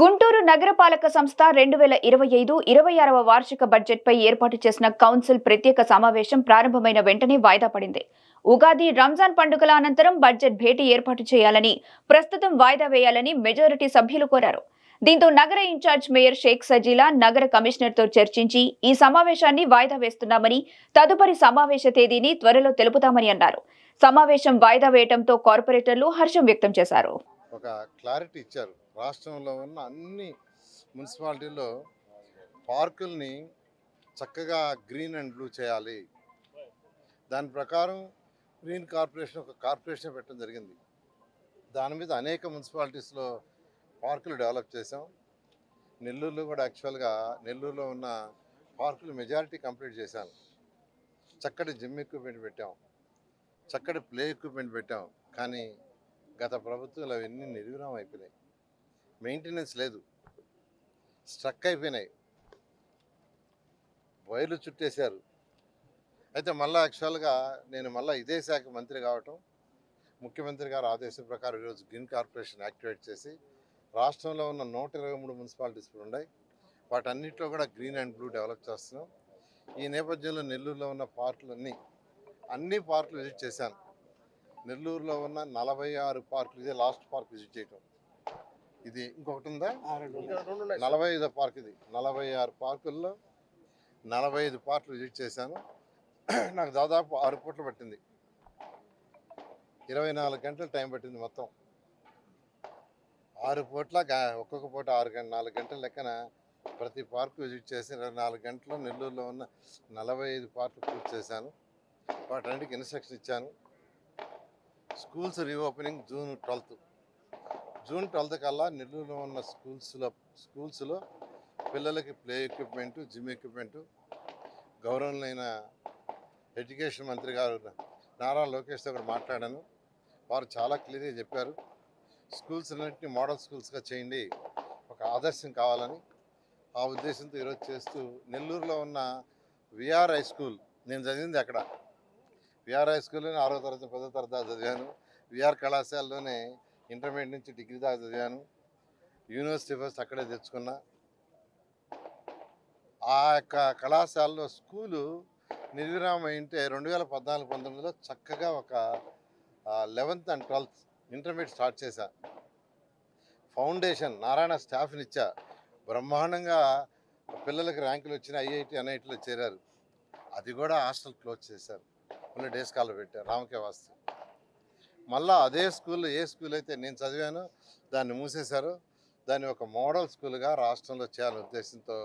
గుంటూరు నగరపాలక సంస్థ 2025-26వ వార్షిక బడ్జెట్పై ఏర్పాటు చేసిన కౌన్సిల్ ప్రత్యేక సమావేశం ప్రారంభమైన వెంటనే వాయిదా పడింది. ఉగాది, రంజాన్ పండుగల అనంతరం బడ్జెట్ భేటీ ఏర్పాటు చేయాలని, ప్రస్తుతం వాయిదా వేయాలని మెజారిటీ సభ్యులు కోరారు. దీంతో నగర ఇన్ఛార్జ్ మేయర్ షేక్ సజీలా నగర కమిషనర్తో చర్చించి ఈ సమావేశాన్ని వాయిదా వేస్తున్నామని, తదుపరి సమావేశ తేదీని త్వరలో తెలుపుతామని అన్నారు. సమావేశం వాయిదా వేయడంతో కార్పొరేటర్లు హర్షం వ్యక్తం చేశారు. ఒక క్లారిటీ ఇచ్చారు. రాష్ట్రంలో ఉన్న అన్ని మున్సిపాలిటీల్లో పార్కుల్ని చక్కగా గ్రీన్ అండ్ బ్లూ చేయాలి. దాని ప్రకారం గ్రీన్ కార్పొరేషన్ ఒక కార్పొరేషన్ పెట్టడం జరిగింది. దాని మీద అనేక మున్సిపాలిటీస్లో పార్కులు డెవలప్ చేసాం. నెల్లూరులో కూడా యాక్చువల్గా నెల్లూరులో ఉన్న పార్కులు మెజారిటీ కంప్లీట్ చేశాను. చక్కటి జిమ్ ఎక్విప్మెంట్ పెట్టాం, చక్కటి ప్లే ఎక్విప్మెంట్ పెట్టాం. కానీ గత ప్రభుత్వాలు అవన్నీ నిర్వీర్యం అయిపోయినాయి. మెయింటెనెన్స్ లేదు, స్ట్రక్ అయిపోయినాయి, వైర్లు చుట్టేశారు. అయితే మళ్ళీ యాక్చువల్గా నేను ఇదే శాఖ మంత్రి కావటం, ముఖ్యమంత్రి గారు ఆదేశం ప్రకారం ఈరోజు గ్రీన్ కార్పొరేషన్ యాక్టివేట్ చేసి రాష్ట్రంలో ఉన్న 123 మున్సిపాలిటీస్ ఉన్నాయి. వాటన్నిటిలో కూడా గ్రీన్ అండ్ బ్లూ డెవలప్ చేస్తున్నాం. ఈ నేపథ్యంలో నెల్లూరులో ఉన్న అన్ని పార్కులు విజిట్ చేశాను. నెల్లూరులో ఉన్న 46 పార్కులు, ఇదే లాస్ట్ పార్క్ విజిట్ చేయటం. ఇది ఇంకొకటి ఉందా, 45 పార్క్. ఇది 46 పార్కుల్లో 45 పార్కులు విజిట్ చేశాను. నాకు దాదాపు 6 పూటలు పట్టింది, 24 గంటలు టైం పట్టింది. మొత్తం 6 పూట్ల ఒక్కొక్క పూట 4 గంటల లెక్కన ప్రతి పార్కు విజిట్ చేసి 24 గంటల్లో నెల్లూరులో ఉన్న 45 పార్కులు పూర్తి చేశాను. వాటన్నిటికి ఇన్స్ట్రక్షన్ ఇచ్చాను. స్కూల్స్ రీఓపెనింగ్ జూన్ 12 కల్లా నెల్లూరులో ఉన్న స్కూల్స్లో పిల్లలకి ప్లే ఎక్విప్మెంటు, జిమ్ ఎక్విప్మెంటు గౌరవనీయులైన ఎడ్యుకేషన్ మంత్రి గారు నారా లోకేష్తో కూడా మాట్లాడాను. వారు చాలా క్లియర్గా చెప్పారు, స్కూల్స్ అన్నింటినీ మోడల్ స్కూల్స్గా చేయండి, ఒక ఆదర్శం కావాలని. ఆ ఉద్దేశంతో ఈరోజు చేస్తూ నెల్లూరులో ఉన్న విఆర్ హై స్కూల్, నేను చదివింది అక్కడ విఆర్ హై స్కూల్లోనే 6వ తరగతి 10వ తరగతి దాకా చదివాను. విఆర్ కళాశాలలోనే ఇంటర్మీడియట్ నుంచి డిగ్రీ దాకా చదివాను. యూనివర్సిటీ ఫస్ట్ అక్కడే తెచ్చుకున్నా. ఆ యొక్క కళాశాలలో స్కూలు నిర్విరామం అయింటే 2014-19లో చక్కగా ఒక 11th and 12th intermediate start చేశా. ఫౌండేషన్ నారాయణ స్టాఫ్ని ఇచ్చా. బ్రహ్మాండంగా పిల్లలకి ర్యాంకులు వచ్చిన ఐఐటి ఎన్ఐటీలో చేరారు. అది కూడా హాస్టల్ క్లోజ్ చేశారు, మళ్ళీ డే స్కాలర్ పెట్టారు, రామకే వాస్తు. మళ్ళీ అదే స్కూల్లో ఏ స్కూల్ అయితే నేను చదివానో దాన్ని మూసేశారు. దాన్ని ఒక మోడల్ స్కూల్గా రాష్ట్రంలో చేయాలనే ఉద్దేశంతో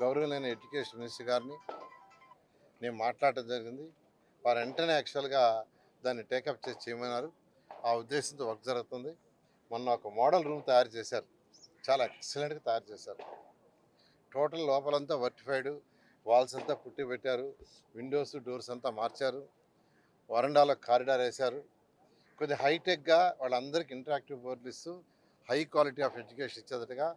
గౌరవనీయులైన ఎడ్యుకేషన్ మినిస్టర్ గారిని నేను మాట్లాడటం జరిగింది. వారు వెంటనే యాక్చువల్గా దాన్ని టేకప్ చేసి చేయమన్నారు. ఆ ఉద్దేశంతో వర్క్ జరుగుతుంది. మొన్న ఒక మోడల్ రూమ్ తయారు చేశారు, చాలా ఎక్సలెంట్గా తయారు చేశారు. టోటల్ లోపలంతా వర్టిఫైడ్, వాల్స్ అంతా పుట్టి పెట్టారు, విండోస్ డోర్స్ అంతా మార్చారు, వరండాలో కారిడార్ వేశారు. కొద్దిగా హైటెక్గా వాళ్ళందరికీ ఇంటరాక్టివ్ బోర్డులు ఇస్తూ హై క్వాలిటీ ఆఫ్ ఎడ్యుకేషన్ ఇచ్చేటట్టుగా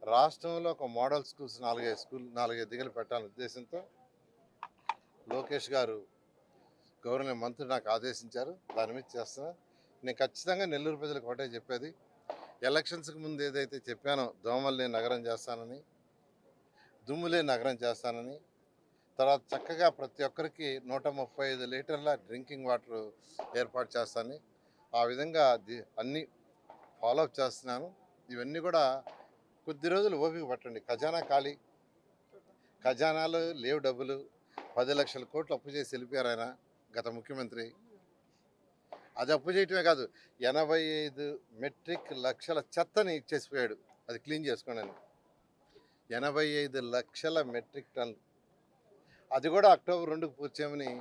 రాష్ట్రంలో ఒక మోడల్ స్కూల్స్ 4-5 దిగులు పెట్టాలనే ఉద్దేశంతో లోకేష్ గారు గవర్నర్ మంత్రి నాకు ఆదేశించారు. దాని మీద చేస్తున్నా. నేను ఖచ్చితంగా నెల్లూరు ప్రజలకు ఒకటే చెప్పేది, ఎలక్షన్స్కి ముందు ఏదైతే చెప్పానో దోమల్ని నగరం చేస్తానని, దుమ్ములే నగరం చేస్తానని, తర్వాత చక్కగా ప్రతి ఒక్కరికి 135 లీటర్ల డ్రింకింగ్ వాటర్ ఏర్పాటు చేస్తానని, ఆ విధంగా అన్నీ ఫాలోఅప్ చేస్తున్నాను. ఇవన్నీ కూడా కొద్ది రోజులు ఓపిక పట్టండి. ఖజానా ఖాళీ, ఖజానాలో లేవు డబ్బులు. 10 లక్షల కోట్లు అప్పు చేసి వెళ్ళిపోయారు ఆయన, గత ముఖ్యమంత్రి. అది అప్పు చేయటమే కాదు, 85 మెట్రిక్ లక్షల చెత్తని ఇచ్చేసిపోయాడు, అది క్లీన్ చేసుకోండి అని. 85 లక్షల మెట్రిక్ టన్. అది కూడా అక్టోబర్ 2కు పూర్తి చేయమని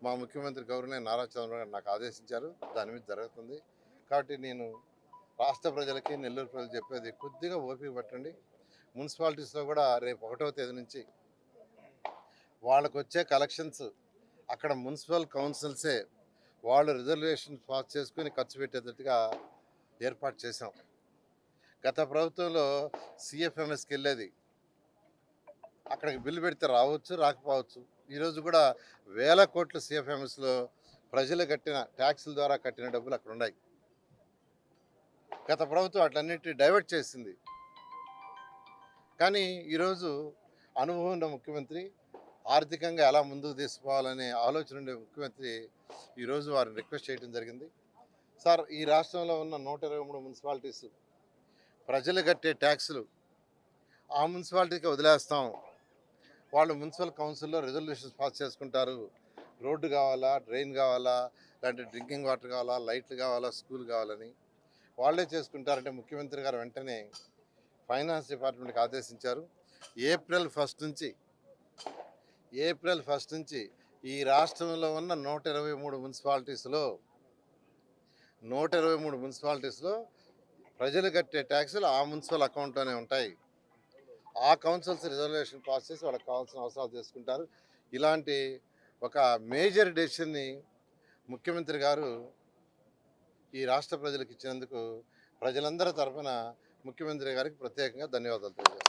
మా ముఖ్యమంత్రి గౌరవనీయ నారా చంద్రబాబు గారు నాకు ఆదేశించారు. దాని మీద జరుగుతుంది. కాబట్టి నేను రాష్ట్ర ప్రజలకి, నెల్లూరు ప్రజలు చెప్పేది, కొద్దిగా ఓపిక పట్టండి. మున్సిపాలిటీస్లో కూడా రేపు 1వ తేదీ నుంచి వాళ్ళకు వచ్చే కలెక్షన్స్ అక్కడ మున్సిపల్ కౌన్సిల్సే వాళ్ళు రిజర్వేషన్ పాస్ చేసుకుని ఖర్చు పెట్టేటట్టుగా ఏర్పాటు చేశాం. గత ప్రభుత్వంలో సిఎఫ్ఎంఎస్కి వెళ్ళేది, అక్కడికి బిల్లు పెడితే రావచ్చు, రాకపోవచ్చు. ఈరోజు కూడా వేల కోట్ల సిఎఫ్ఎంఎస్లో ప్రజలు కట్టిన ట్యాక్సుల ద్వారా కట్టిన డబ్బులు అక్కడ ఉన్నాయి. గత ప్రభుత్వం అట్లన్నింటినీ డైవర్ట్ చేసింది. కానీ ఈరోజు అనుభవం ఉన్న ముఖ్యమంత్రి, ఆర్థికంగా ఎలా ముందుకు తీసుకోవాలనే ఆలోచన ఉండే ముఖ్యమంత్రి ఈరోజు వారిని రిక్వెస్ట్ చేయడం జరిగింది. సార్, ఈ రాష్ట్రంలో ఉన్న 123 మున్సిపాలిటీస్ ప్రజలు కట్టే ట్యాక్సులు ఆ మున్సిపాలిటీకి వదిలేస్తాం. వాళ్ళు మున్సిపల్ కౌన్సిల్లో రిజల్యూషన్స్ పాస్ చేసుకుంటారు. రోడ్డు కావాలా, డ్రైన్ కావాలా, లేదంటే డ్రింకింగ్ వాటర్ కావాలా, లైట్లు కావాలా, స్కూల్ కావాలని వాళ్ళే చేసుకుంటారంటే ముఖ్యమంత్రి గారు వెంటనే ఫైనాన్స్ డిపార్ట్మెంట్కి ఆదేశించారు. ఏప్రిల్ ఫస్ట్ నుంచి ఈ రాష్ట్రంలో ఉన్న 123 మున్సిపాలిటీస్లో ప్రజలు కట్టే ట్యాక్సులు ఆ మున్సిపల్ అకౌంట్లోనే ఉంటాయి. ఆ కౌన్సిల్స్ రిజర్వేషన్ పాస్ చేసి వాళ్ళకి కావాల్సిన అవసరాలు చేసుకుంటారు. ఇలాంటి ఒక మేజర్ డెసిషన్ని ముఖ్యమంత్రి గారు ఈ రాష్ట్ర ప్రజలకు ఇచ్చినందుకు ప్రజలందరి తరఫున ముఖ్యమంత్రి గారికి ప్రత్యేకంగా ధన్యవాదాలు తెలియజేస్తాను.